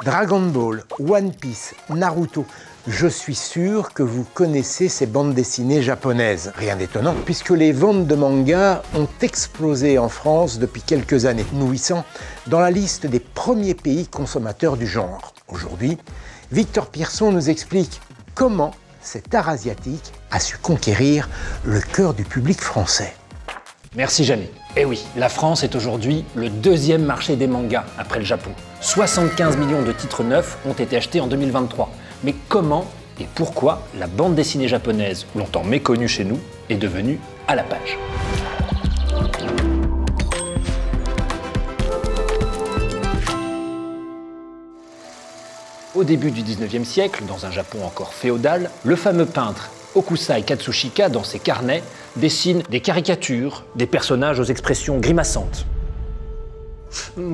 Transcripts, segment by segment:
Dragon Ball, One Piece, Naruto, je suis sûr que vous connaissez ces bandes dessinées japonaises. Rien d'étonnant, puisque les ventes de mangas ont explosé en France depuis quelques années, nous hissant dans la liste des premiers pays consommateurs du genre. Aujourd'hui, Victor Pierson nous explique comment cet art asiatique a su conquérir le cœur du public français. Merci Jamie. Eh oui, la France est aujourd'hui le deuxième marché des mangas après le Japon. 75 millions de titres neufs ont été achetés en 2023. Mais comment et pourquoi la bande dessinée japonaise, longtemps méconnue chez nous, est devenue à la page? Au début du 19e siècle, dans un Japon encore féodal, le fameux peintre Hokusai Katsushika, dans ses carnets, dessine des caricatures, des personnages aux expressions grimaçantes.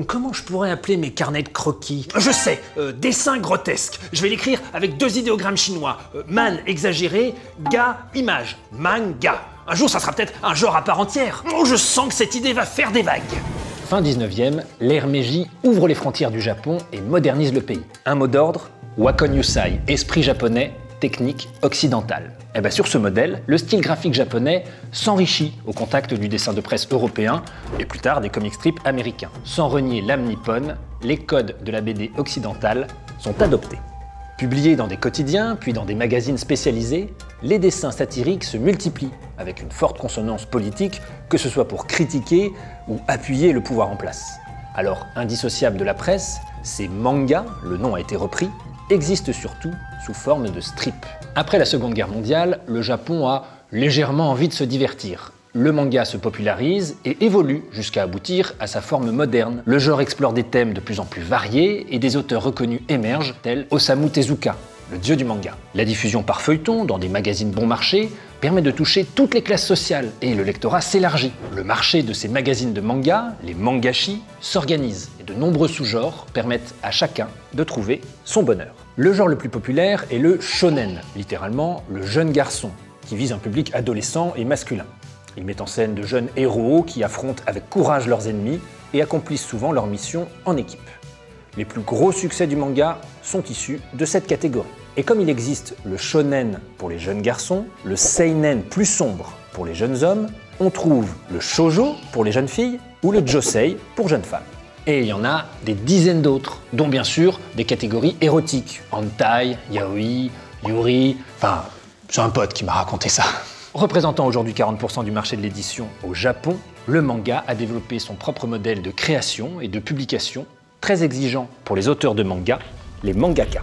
Comment je pourrais appeler mes carnets de croquis? Je sais, dessin grotesque. Je vais l'écrire avec deux idéogrammes chinois. Man exagéré, ga image, manga. Un jour, ça sera peut-être un genre à part entière. Oh, je sens que cette idée va faire des vagues. Fin 19e, l'ère Meiji ouvre les frontières du Japon et modernise le pays. Un mot d'ordre, Wakon Yusai, esprit japonais, technique occidentale. Et bien sur ce modèle, le style graphique japonais s'enrichit au contact du dessin de presse européen et plus tard des comic strips américains. Sans renier l'âme nippone, les codes de la BD occidentale sont adoptés. Publiés dans des quotidiens, puis dans des magazines spécialisés, les dessins satiriques se multiplient, avec une forte consonance politique, que ce soit pour critiquer ou appuyer le pouvoir en place. Alors, indissociable de la presse, ces mangas, le nom a été repris, existent surtout sous forme de strips. Après la Seconde Guerre mondiale, le Japon a légèrement envie de se divertir. Le manga se popularise et évolue jusqu'à aboutir à sa forme moderne. Le genre explore des thèmes de plus en plus variés et des auteurs reconnus émergent, tels Osamu Tezuka, le dieu du manga. La diffusion par feuilleton dans des magazines bon marché permet de toucher toutes les classes sociales et le lectorat s'élargit. Le marché de ces magazines de manga, les mangashi, s'organise et de nombreux sous-genres permettent à chacun de trouver son bonheur. Le genre le plus populaire est le shonen, littéralement le jeune garçon, qui vise un public adolescent et masculin. Il met en scène de jeunes héros qui affrontent avec courage leurs ennemis et accomplissent souvent leur mission en équipe. Les plus gros succès du manga sont issus de cette catégorie. Et comme il existe le shonen pour les jeunes garçons, le seinen plus sombre pour les jeunes hommes, on trouve le shoujo pour les jeunes filles ou le josei pour jeunes femmes. Et il y en a des dizaines d'autres, dont bien sûr des catégories érotiques, hentai, yaoi, yuri, enfin, j'ai un pote qui m'a raconté ça. Représentant aujourd'hui 40% du marché de l'édition au Japon, le manga a développé son propre modèle de création et de publication, très exigeant pour les auteurs de manga, les mangaka.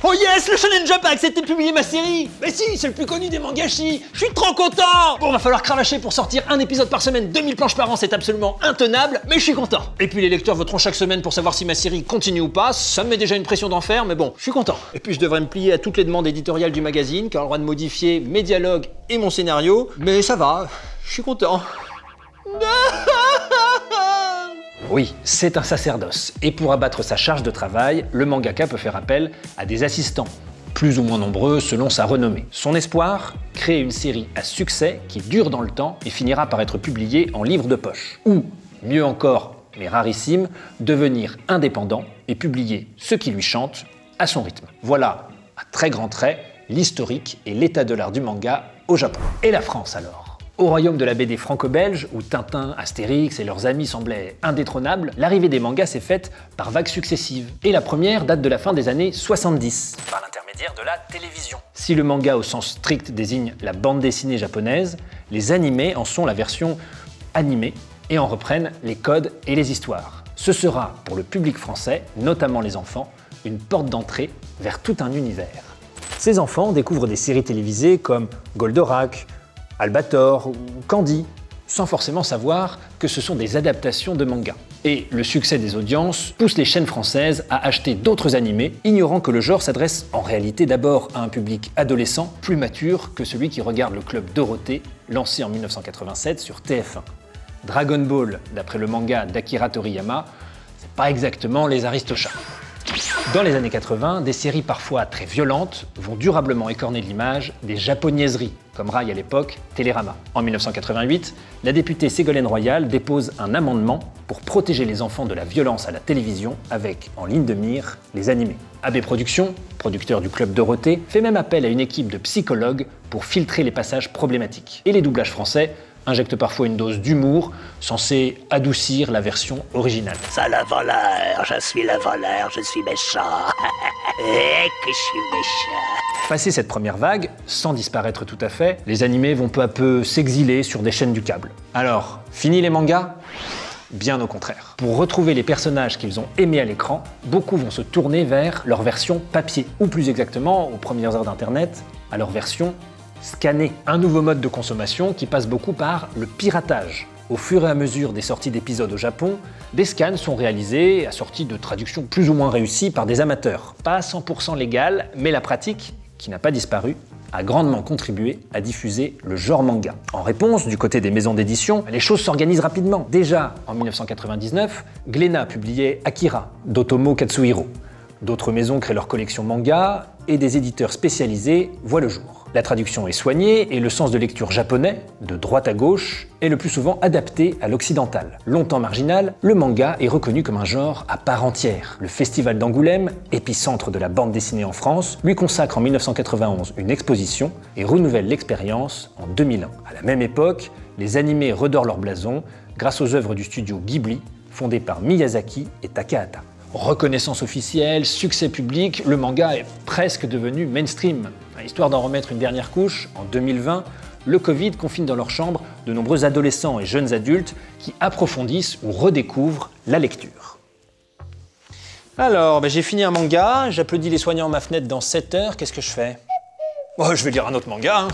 Oh yes, le Shonen Jump a accepté de publier ma série! Mais si, c'est le plus connu des mangashi! Je suis trop content! Bon, va falloir cravacher pour sortir un épisode par semaine, 2000 planches par an, c'est absolument intenable, mais je suis content! Et puis les lecteurs voteront chaque semaine pour savoir si ma série continue ou pas, ça me met déjà une pression d'enfer, mais bon, je suis content. Et puis je devrais me plier à toutes les demandes éditoriales du magazine, qui a le droit de modifier mes dialogues et mon scénario, mais ça va, je suis content. Oui, c'est un sacerdoce, et pour abattre sa charge de travail, le mangaka peut faire appel à des assistants, plus ou moins nombreux selon sa renommée. Son espoir, créer une série à succès qui dure dans le temps et finira par être publiée en livre de poche. Ou, mieux encore, mais rarissime, devenir indépendant et publier ce qui lui chante à son rythme. Voilà, à très grands traits, l'historique et l'état de l'art du manga au Japon. Et la France alors ? Au royaume de la BD franco-belge, où Tintin, Astérix et leurs amis semblaient indétrônables, l'arrivée des mangas s'est faite par vagues successives. Et la première date de la fin des années 70, par l'intermédiaire de la télévision. Si le manga au sens strict désigne la bande dessinée japonaise, les animés en sont la version animée et en reprennent les codes et les histoires. Ce sera, pour le public français, notamment les enfants, une porte d'entrée vers tout un univers. Ces enfants découvrent des séries télévisées comme Goldorak, Albator ou Candy, sans forcément savoir que ce sont des adaptations de mangas. Et le succès des audiences pousse les chaînes françaises à acheter d'autres animés, ignorant que le genre s'adresse en réalité d'abord à un public adolescent plus mature que celui qui regarde le Club Dorothée, lancé en 1987 sur TF1. Dragon Ball, d'après le manga d'Akira Toriyama, c'est pas exactement les Aristochats. Dans les années 80, des séries parfois très violentes vont durablement écorner l'image des japonaiseries, comme raille à l'époque Télérama. En 1988, la députée Ségolène Royal dépose un amendement pour protéger les enfants de la violence à la télévision avec, en ligne de mire, les animés. AB Productions, producteur du Club Dorothée, fait même appel à une équipe de psychologues pour filtrer les passages problématiques. Et les doublages français injectent parfois une dose d'humour censée adoucir la version originale. Ça, le voleur, je suis méchant. Et que je suis méchant. Passé cette première vague, sans disparaître tout à fait, les animés vont peu à peu s'exiler sur des chaînes du câble. Alors, fini les mangas ? Bien au contraire. Pour retrouver les personnages qu'ils ont aimés à l'écran, beaucoup vont se tourner vers leur version papier, ou plus exactement, aux premières heures d'Internet, à leur version scannée. Un nouveau mode de consommation qui passe beaucoup par le piratage. Au fur et à mesure des sorties d'épisodes au Japon, des scans sont réalisés, assortis de traductions plus ou moins réussies par des amateurs. Pas 100% légal, mais la pratique, qui n'a pas disparu, a grandement contribué à diffuser le genre manga. En réponse, du côté des maisons d'édition, les choses s'organisent rapidement. Déjà, en 1999, Glénat publiait Akira, d'Otomo Katsuhiro. D'autres maisons créent leur collection manga et des éditeurs spécialisés voient le jour. La traduction est soignée et le sens de lecture japonais, de droite à gauche, est le plus souvent adapté à l'occidental. Longtemps marginal, le manga est reconnu comme un genre à part entière. Le Festival d'Angoulême, épicentre de la bande dessinée en France, lui consacre en 1991 une exposition et renouvelle l'expérience en 2001. À la même époque, les animés redorent leur blason grâce aux œuvres du studio Ghibli, fondé par Miyazaki et Takahata. Reconnaissance officielle, succès public, le manga est presque devenu mainstream. Histoire d'en remettre une dernière couche, en 2020, le Covid confine dans leur chambre de nombreux adolescents et jeunes adultes qui approfondissent ou redécouvrent la lecture. Alors, j'ai fini un manga, j'applaudis les soignants à ma fenêtre dans 7 heures, qu'est-ce que je fais ? Oh, je vais lire un autre manga.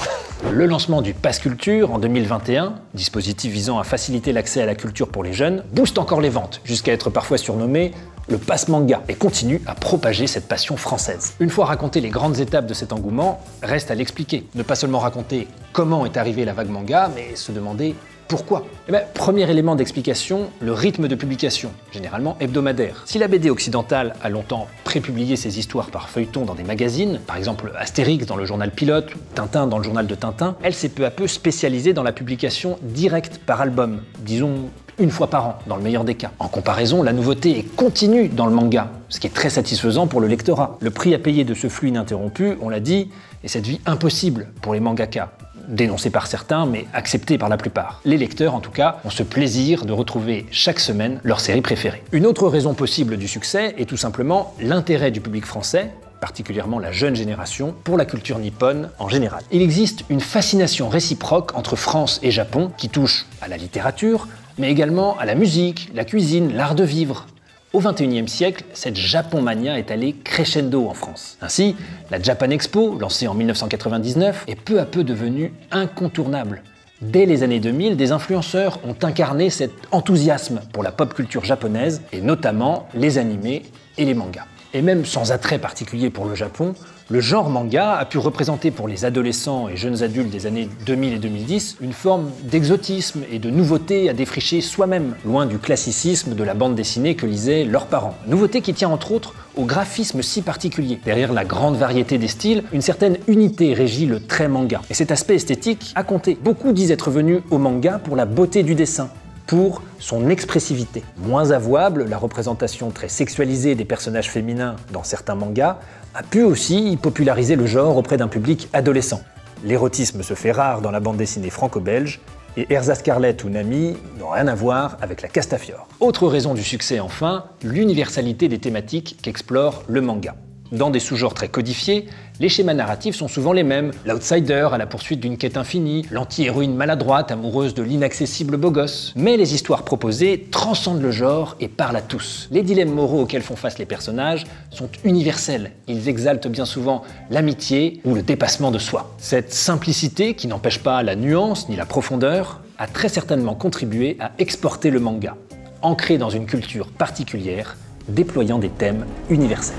Le lancement du Pass Culture en 2021, dispositif visant à faciliter l'accès à la culture pour les jeunes, booste encore les ventes, jusqu'à être parfois surnommé le Pass Manga, et continue à propager cette passion française. Une fois racontées les grandes étapes de cet engouement, reste à l'expliquer. Ne pas seulement raconter comment est arrivée la vague manga, mais se demander pourquoi. Premier élément d'explication, le rythme de publication, généralement hebdomadaire. Si la BD occidentale a longtemps prépublié ses histoires par feuilleton dans des magazines, par exemple Astérix dans le journal Pilote, Tintin dans le journal de Tintin, elle s'est peu à peu spécialisée dans la publication directe par album, disons une fois par an, dans le meilleur des cas. En comparaison, la nouveauté est continue dans le manga, ce qui est très satisfaisant pour le lectorat. Le prix à payer de ce flux ininterrompu, on l'a dit, est cette vie impossible pour les mangakas. Dénoncé par certains, mais accepté par la plupart. Les lecteurs, en tout cas, ont ce plaisir de retrouver chaque semaine leur série préférée. Une autre raison possible du succès est tout simplement l'intérêt du public français, particulièrement la jeune génération, pour la culture nippone en général. Il existe une fascination réciproque entre France et Japon qui touche à la littérature, mais également à la musique, la cuisine, l'art de vivre. Au XXIe siècle, cette Japon-mania est allée crescendo en France. Ainsi, la Japan Expo, lancée en 1999, est peu à peu devenue incontournable. Dès les années 2000, des influenceurs ont incarné cet enthousiasme pour la pop culture japonaise, et notamment les animés et les mangas. Et même sans attrait particulier pour le Japon, le genre manga a pu représenter pour les adolescents et jeunes adultes des années 2000 et 2010 une forme d'exotisme et de nouveauté à défricher soi-même, loin du classicisme de la bande dessinée que lisaient leurs parents. Nouveauté qui tient entre autres au graphisme si particulier. Derrière la grande variété des styles, une certaine unité régit le trait manga. Et cet aspect esthétique a compté. Beaucoup disent être venus au manga pour la beauté du dessin, pour son expressivité. Moins avouable, la représentation très sexualisée des personnages féminins dans certains mangas a pu aussi populariser le genre auprès d'un public adolescent. L'érotisme se fait rare dans la bande dessinée franco-belge, et Erza Scarlett ou Nami n'ont rien à voir avec la Castafiore. Autre raison du succès enfin, l'universalité des thématiques qu'explore le manga. Dans des sous-genres très codifiés, les schémas narratifs sont souvent les mêmes. L'outsider à la poursuite d'une quête infinie, l'anti-héroïne maladroite amoureuse de l'inaccessible beau gosse. Mais les histoires proposées transcendent le genre et parlent à tous. Les dilemmes moraux auxquels font face les personnages sont universels. Ils exaltent bien souvent l'amitié ou le dépassement de soi. Cette simplicité, qui n'empêche pas la nuance ni la profondeur, a très certainement contribué à exporter le manga, ancré dans une culture particulière, déployant des thèmes universels.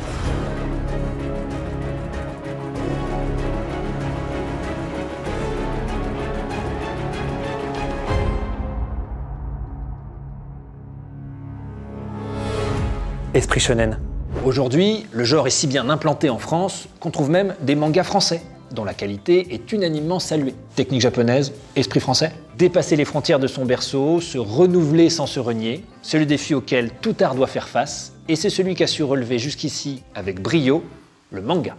Esprit shonen, Aujourd'hui, le genre est si bien implanté en France qu'on trouve même des mangas français, dont la qualité est unanimement saluée. Technique japonaise, esprit français. Dépasser les frontières de son berceau, se renouveler sans se renier, c'est le défi auquel tout art doit faire face, et c'est celui qu'a su relever jusqu'ici avec brio le manga.